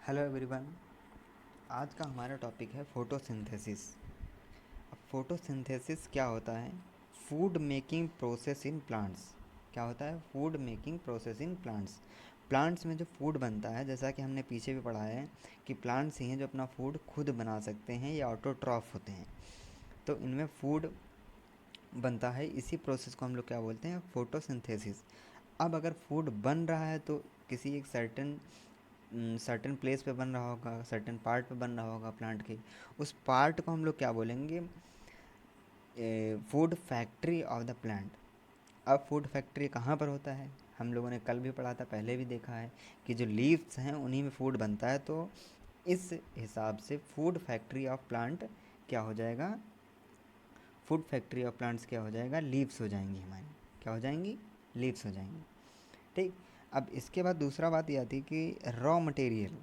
Hello everyone. आज का हमारा टॉपिक है फोटोसिंथेसिस। अब फोटोसिंथेसिस क्या होता है? Food making process in plants. क्या होता है? Food making process in plants. Plants में जो फूड बनता है, जैसा कि हमने पीछे भी पढ़ा है कि प्लांट्स ही हैं जो अपना फूड खुद बना सकते हैं या ऑटोट्रॉफ होते हैं। तो इनमें फूड बनता है, इसी प्रोसेस को हम लोग क्या बोलते हैं? फोटोसिंथेसिस। अब अगर फूड बन रहा है तो किसी एक सर्टेन प्लेस पे बन रहा होगा, सर्टेन पार्ट पे बन रहा होगा प्लांट के। उस पार्ट को हम लोग क्या बोलेंगे? Food factory of the plant. अब फूड फैक्ट्री कहाँ पर होता है? हम लोगों ने कल भी पढ़ा था, पहले भी देखा है कि जो लीव्स हैं उन्हीं में फूड बनता है। तो इस हिसाब से फूड फैक्ट्री ऑफ प्लांट क्या हो जाएगा? फूड फैक्ट्री ऑफ प्लांट्स क्या हो जाएगा? लीव्स हो जाएंगी हमारी। क्या हो जाएंगी? लीव्स हो जाएंगी। ठीक। अब इसके बाद दूसरा बात ये आती है कि रॉ मटेरियल।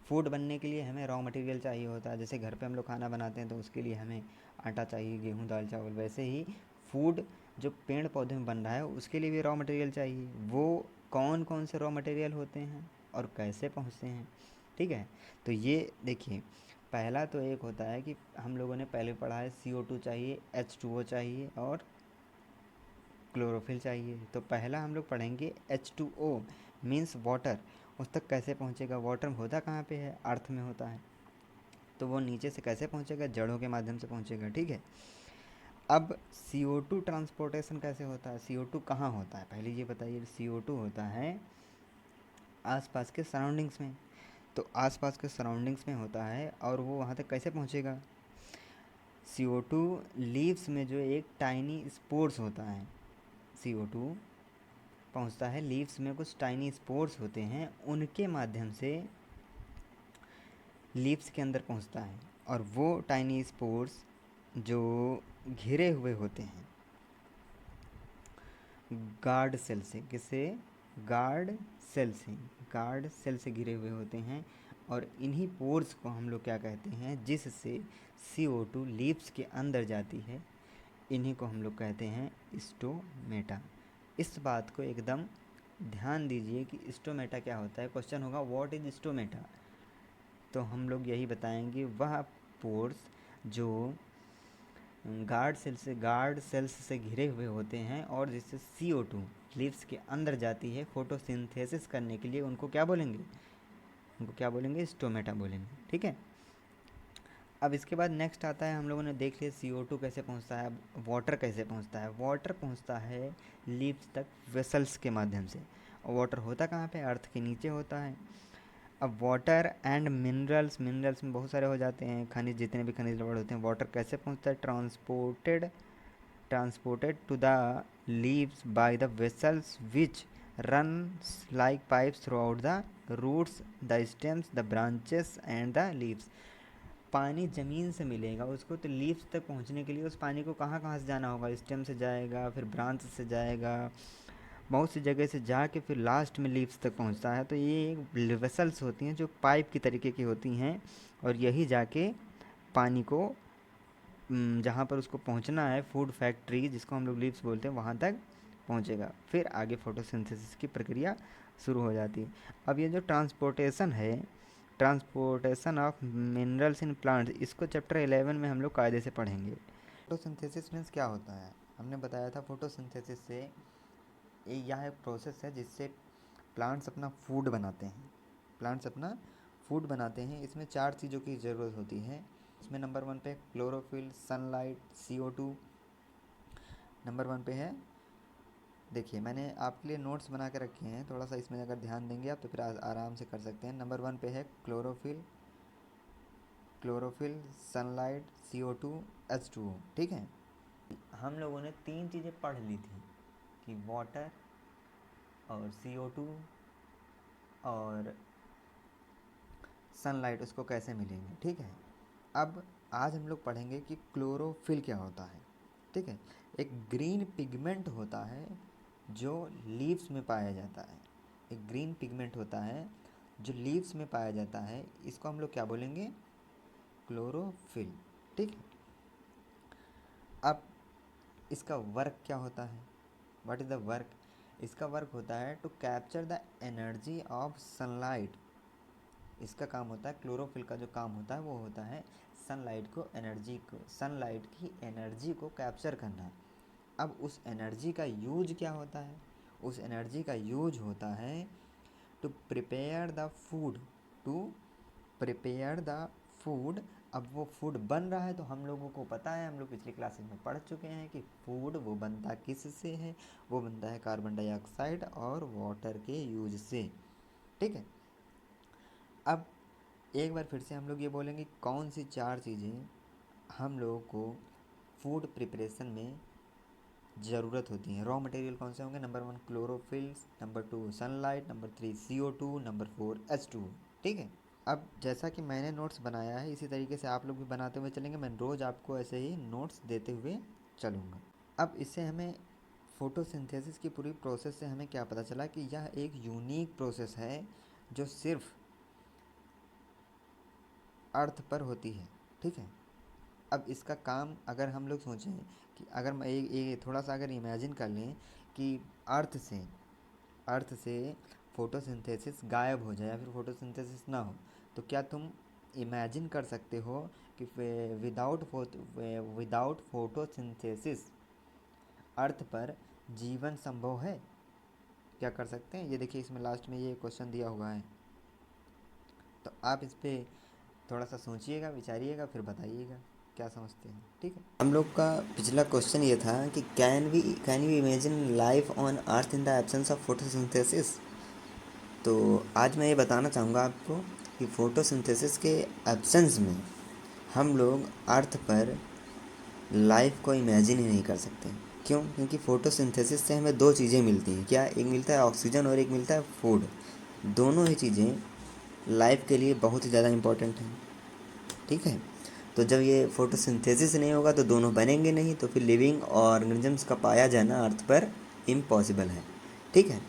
फूड बनने के लिए हमें रॉ मटेरियल चाहिए होता है। जैसे घर पे हम लोग खाना बनाते हैं तो उसके लिए हमें आटा चाहिए, गेहूँ, दाल, चावल। वैसे ही फूड जो पेड़ पौधे में बन रहा है उसके लिए भी रॉ मटेरियल चाहिए। वो कौन कौन से रॉ मटेरियल होते हैं और कैसे पहुँचते हैं? ठीक है। तो ये देखिए, पहला तो एक होता है कि हम लोगों ने पहले पढ़ा है CO2 चाहिए, H2O चाहिए और क्लोरोफिल चाहिए। तो पहला हम लोग पढ़ेंगे H2O मीन्स वाटर। उस तक कैसे पहुँचेगा? वाटर होता कहाँ पे है? अर्थ में होता है। तो वो नीचे से कैसे पहुँचेगा? जड़ों के माध्यम से पहुँचेगा। ठीक है। अब CO2 ट्रांसपोर्टेशन कैसे होता है? CO2 कहाँ होता है? पहले ये बताइए। CO2 होता है आसपास के सराउंडिंग्स में। तो आसपास के सराउंडिंग्स में होता है और वो वहाँ तक कैसे पहुँचेगा? CO2 लीव्स में जो एक टाइनी स्पोर्स होता है, CO2 पहुंचता है लीव्स में, कुछ टाइनी स्पोर्स होते हैं, उनके माध्यम से लीव्स के अंदर पहुंचता है। और वो टाइनी स्पोर्स जो घिरे हुए होते हैं गार्ड सेल से। किससे? गार्ड सेल से। गार्ड सेल से घिरे हुए होते हैं। और इन्हीं पोर्स को हम लोग क्या कहते हैं? जिससे CO2 लीव्स के अंदर जाती है, इन्हीं को हम लोग कहते हैं स्टोमेटा। इस बात को एकदम ध्यान दीजिए कि स्टोमेटा क्या होता है। क्वेश्चन होगा व्हाट इज स्टोमेटा, तो हम लोग यही बताएंगे, वह पोर्स जो गार्ड सेल्स से घिरे हुए होते हैं और जिससे CO2 लीव्स के अंदर जाती है फोटोसिंथेसिस करने के लिए, उनको क्या बोलेंगे? उनको क्या बोलेंगे? स्टोमेटा बोलेंगे। ठीक है। अब इसके बाद नेक्स्ट आता है, हम लोगों ने देख लिया CO2 कैसे पहुंचता है। अब वाटर कैसे पहुंचता है? वाटर पहुंचता है लीव्स तक वेसल्स के माध्यम से। और वाटर होता कहाँ पे? अर्थ के नीचे होता है। अब वाटर एंड मिनरल्स, मिनरल्स में बहुत सारे हो जाते हैं, खनिज, जितने भी खनिज लवण होते हैं। वाटर कैसे पहुंचता है? Transported to the leaves by the vessels which runs like pipes throughout the roots, the stems, the branches and the leaves। पानी ज़मीन से मिलेगा उसको, तो लीव्स तक पहुंचने के लिए उस पानी को कहाँ कहाँ से जाना होगा? स्टेम से जाएगा, फिर ब्रांच से जाएगा, बहुत सी जगह से जाके फिर लास्ट में लीव्स तक पहुंचता है। तो ये वेसल्स होती हैं जो पाइप की तरीके की होती हैं, और यही जाके पानी को जहाँ पर उसको पहुंचना है, फूड फैक्ट्री जिसको हम लोग लीव्स बोलते हैं, वहाँ तक पहुंचेगा। फिर आगे फोटोसिंथेसिस की प्रक्रिया शुरू हो जाती है। अब ये जो ट्रांसपोर्टेशन है, transportation of minerals in plants, इसको चैप्टर 11 में हम लोग कायदे से पढ़ेंगे। फोटोसिंथेसिस मीन्स क्या होता है? हमने बताया था फोटोसिंथेसिस से यह एक प्रोसेस है जिससे प्लांट्स अपना फूड बनाते हैं। प्लांट्स अपना फूड बनाते हैं। इसमें 4 चीज़ों की ज़रूरत होती है। इसमें नंबर 1 पे क्लोरोफिल, सनलाइट, CO2 नंबर 1 पे है। देखिए, मैंने आपके लिए नोट्स बना के रखे हैं, थोड़ा सा इसमें अगर ध्यान देंगे आप तो फिर आराम से कर सकते हैं। नंबर 1 पे है क्लोरोफिल, सनलाइट, CO2, H2O। ठीक है। हम लोगों ने 3 चीज़ें पढ़ ली थी कि वाटर और CO2 और सनलाइट उसको कैसे मिलेंगे। ठीक है। अब आज हम लोग पढ़ेंगे कि क्लोरोफिल क्या होता है। ठीक है। एक ग्रीन पिगमेंट होता है जो लीव्स में पाया जाता है। एक ग्रीन पिगमेंट होता है जो लीव्स में पाया जाता है, इसको हम लोग क्या बोलेंगे? क्लोरोफिल। ठीक है। अब इसका वर्क क्या होता है? What is the work? इसका वर्क होता है to capture the energy of sunlight इसका काम होता है, क्लोरोफिल का जो काम होता है वो होता है सनलाइट की एनर्जी को कैप्चर करना। अब उस एनर्जी का यूज क्या होता है? उस एनर्जी का यूज होता है to prepare the food, to prepare the food. अब वो फूड बन रहा है तो हम लोगों को पता है, हम लोग पिछली क्लासेस में पढ़ चुके हैं कि फूड वो बनता किस से है? वो बनता है कार्बन डाइऑक्साइड और वाटर के यूज से। ठीक है, अब एक बार फिर से हम लोग ये बोलेंगे कौन सी 4 चीज़ें हम लोगों को फूड प्रिपरेशन में ज़रूरत होती हैं। रॉ मटेरियल कौन से होंगे? Number 1 chlorophyll, number 2 sunlight, number 3 CO2, number 4 H2O। ठीक है, अब जैसा कि मैंने नोट्स बनाया है इसी तरीके से आप लोग भी बनाते हुए चलेंगे। मैं रोज़ आपको ऐसे ही नोट्स देते हुए चलूँगा। अब इससे हमें फोटोसिंथेसिस की पूरी प्रोसेस से हमें क्या पता चला कि यह एक यूनिक प्रोसेस है जो सिर्फ अर्थ पर होती है। ठीक है, अब इसका काम अगर हम लोग सोचें कि अगर मैं थोड़ा सा अगर इमेजिन कर लें कि अर्थ से फोटोसिंथेसिस गायब हो जाए या फिर फोटोसिंथेसिस ना हो, तो क्या तुम इमेजिन कर सकते हो कि विदाउट फोटोसिंथेसिस अर्थ पर जीवन संभव है? क्या कर सकते हैं? ये देखिए, इसमें लास्ट में ये क्वेश्चन दिया हुआ है, तो आप इस पर थोड़ा सा सोचिएगा, विचारिएगा, फिर बताइएगा क्या समझते हैं। ठीक है, हम लोग का पिछला क्वेश्चन ये था कि can you imagine life on earth in the absence of photosynthesis. तो आज मैं ये बताना चाहूँगा आपको कि फ़ोटोसिंथेसिस के एब्सेंस में हम लोग अर्थ पर लाइफ को इमेजिन ही नहीं कर सकते। क्यों? क्योंकि फ़ोटोसिंथेसिस से हमें 2 चीज़ें मिलती हैं। क्या? एक मिलता है ऑक्सीजन और एक मिलता है फूड। दोनों ही चीज़ें लाइफ के लिए बहुत ही ज़्यादा इम्पोर्टेंट हैं। ठीक है, तो जब ये फ़ोटोसिंथेसिस नहीं होगा तो दोनों बनेंगे नहीं, तो फिर लिविंग ऑर्गेनिजम्स का पाया जाना अर्थ पर इम्पॉसिबल है। ठीक है,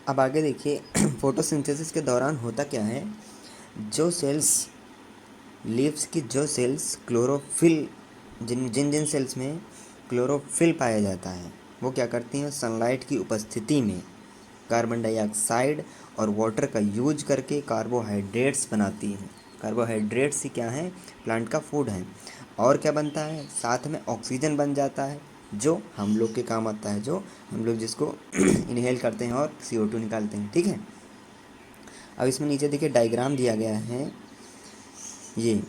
अब आगे देखिए फोटोसिंथेसिस के दौरान होता क्या है, जो सेल्स लीव्स की जो सेल्स क्लोरोफिल जिन जिन जिन सेल्स में क्लोरोफिल पाया जाता है वो क्या करती हैं? सनलाइट की उपस्थिति में कार्बन डाइऑक्साइड और वाटर का यूज करके कार्बोहाइड्रेट्स बनाती हैं। कार्बोहाइड्रेट्स ही क्या है? प्लांट का फूड है। और क्या बनता है? साथ में ऑक्सीजन बन जाता है जो हम लोग के काम आता है, जो हम लोग जिसको इनहेल करते हैं और CO2 निकालते हैं। ठीक है, अब इसमें नीचे देखिए डायग्राम दिया गया है ये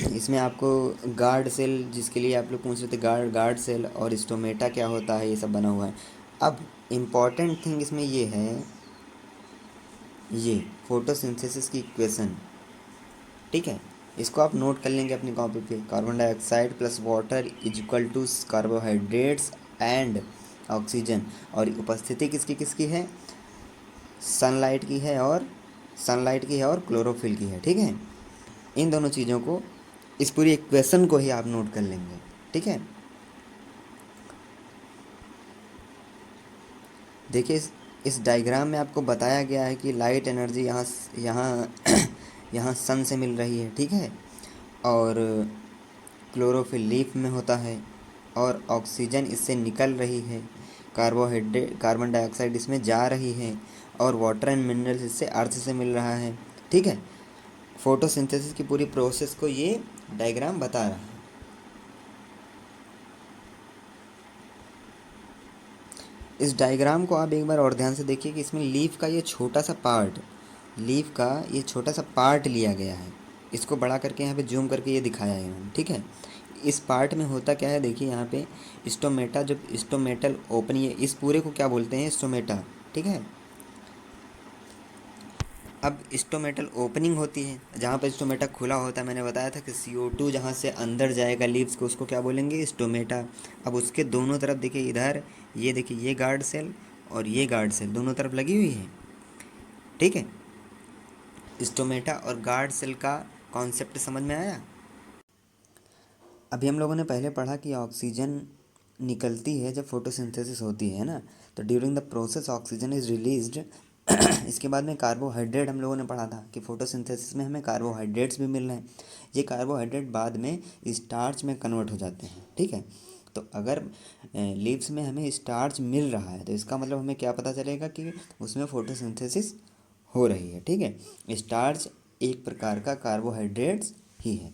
इसमें आपको गार्ड सेल, जिसके लिए आप लोग पूछ रहे थे, गार्ड सेल और स्टोमेटा क्या होता है, ये सब बना हुआ है। अब इम्पॉर्टेंट थिंग इसमें ये है, ये फोटोसिंथेसिस की इक्वेशन। ठीक है, इसको आप नोट कर लेंगे अपनी कॉपी पे। Carbon dioxide plus water is equal to carbohydrates and oxygen. और उपस्थिति किसकी किसकी है? सनलाइट की है और क्लोरोफिल की है। ठीक है, इन दोनों चीज़ों को, इस पूरी इक्वेशन को ही आप नोट कर लेंगे। ठीक है, देखिए इस डायग्राम में आपको बताया गया है कि लाइट एनर्जी यहाँ यहाँ सन से मिल रही है। ठीक है, और क्लोरोफिल लीफ में होता है और ऑक्सीजन इससे निकल रही है, कार्बन डाइऑक्साइड इसमें जा रही है और वाटर एंड मिनरल्स इससे अर्थ से मिल रहा है। ठीक है, फोटोसिंथेसिस की पूरी प्रोसेस को ये डायग्राम बता रहा है। इस डायग्राम को आप एक बार और ध्यान से देखिए कि इसमें लीफ का ये छोटा सा पार्ट लिया गया है। इसको बड़ा करके यहाँ पे जूम करके ये दिखाया है इन्होंने। ठीक है, इस पार्ट में होता क्या है, देखिए यहाँ पे स्टोमेटा, जब स्टोमेटल ओपनिंग, इस पूरे को क्या बोलते हैं? स्टोमेटा। ठीक है, अब स्टोमेटल ओपनिंग होती है, जहाँ पर स्टोमेटा खुला होता है। मैंने बताया था कि CO2 जहाँ से अंदर जाएगा लीव्स को, उसको क्या बोलेंगे? स्टोमेटा। अब उसके दोनों तरफ देखिए, इधर ये देखिए, ये गार्ड सेल और ये गार्ड सेल दोनों तरफ लगी हुई है। ठीक है, स्टोमेटा और गार्ड सेल का कॉन्सेप्ट समझ में आया? अभी हम लोगों ने पहले पढ़ा कि ऑक्सीजन निकलती है जब फोटोसिंथेसिस होती है ना, तो during the process oxygen is released. इसके बाद में कार्बोहाइड्रेट हम लोगों ने पढ़ा था कि फोटोसिंथेसिस में हमें कार्बोहाइड्रेट्स भी मिल रहे हैं। ये कार्बोहाइड्रेट बाद में स्टार्च में कन्वर्ट हो जाते हैं। ठीक है, तो अगर लीव्स में हमें स्टार्च मिल रहा है तो इसका मतलब हमें क्या पता चलेगा कि उसमें फोटोसिंथेसिस हो रही है। ठीक है, स्टार्च एक प्रकार का कार्बोहाइड्रेट्स ही है।